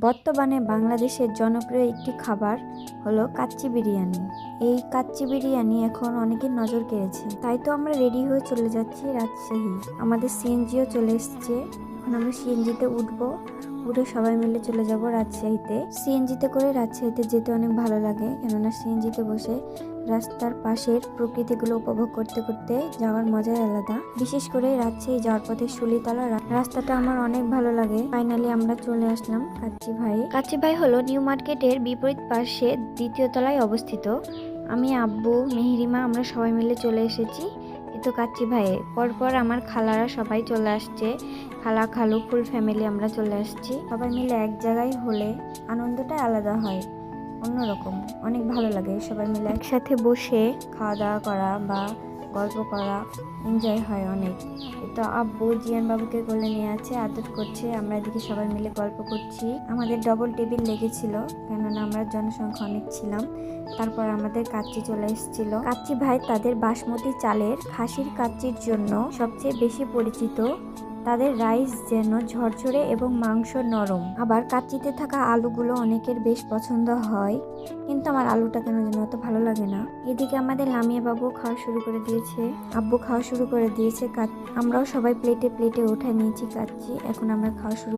বর্তমানে বাংলাদেশের জনপ্রিয় একটি খাবার হলো কাচ্চি বিরিয়ানি। এই কাচ্চি বিরিয়ানি এখন অনেকের নজর কেড়েছে, তাই তো আমরা রেডি হয়ে চলে যাচ্ছি রাজশাহী। আমাদের সিএনজিও চলে এসেছে, এখন আমরা সিএনজিতে উঠবো, উঠে সবাই মিলে চলে যাব রাজশাহীতে। সিএনজিতে করে রাজশাহীতে যেতে অনেক ভালো লাগে, কেননা সিএনজিতে বসে রাস্তার পাশের প্রকৃতিগুলো উপভোগ করতে করতে যাওয়ার মজাই আলাদা। বিশেষ করে রাজশাহী যাওয়ার পথে শুলিতলা রাস্তাটা আমার অনেক ভালো লাগে। ফাইনালি আমরা চলে আসলাম কাচ্চি ভাই। কাচ্চি ভাই হলো নিউ মার্কেটের বিপরীত পাশে দ্বিতীয় তলায় অবস্থিত। আমি, আব্বু, মেহরিমা আমরা সবাই মিলে চলে এসেছি। তো কাচ্চি ভাইয়ে পরপর আমার খালারা সবাই চলে আসছে, খালা খালু ফুল ফ্যামিলি আমরা চলে আসছি। সবাই মিলে এক জায়গায় হলে আনন্দটা আলাদা হয়, অন্যরকম, অনেক ভালো লাগে। সবাই মিলে একসাথে বসে খাওয়া দাওয়া করা বা গল্প করা, এনজয় হয় অনেক। তো আব্বু জিয়ান বাবুকে কোলে নিয়ে আছে, আদর করছে, আমরা এদিকে সবাই মিলে গল্প করছি। আমাদের ডবল টেবিল লেগেছিল, কেননা আমরা জনসংখ্যা অনেক ছিলাম। তারপর আমাদের কাচ্চি চলে এসেছিল। কাচ্চি ভাই তাদের বাসমতি চালের খাসির কাচ্চির জন্য সবচেয়ে বেশি পরিচিত। তাদের রাইস যেন ঝরঝরে এবং মাংস নরম। আবার কাচ্চিতে থাকা আলুগুলো অনেকের বেশ পছন্দ হয়, কিন্তু আমার আলুটা কেন যেন অত ভালো লাগে না। এদিকে আমাদের লামিয়া বাবু খাওয়া শুরু করে দিয়েছে, আব্বু খাওয়া শুরু করে দিয়েছে। আমরাও সবাই প্লেটে প্লেটে উঠে নিয়েছি কাচ্চি, এখন আমরা খাওয়া শুরু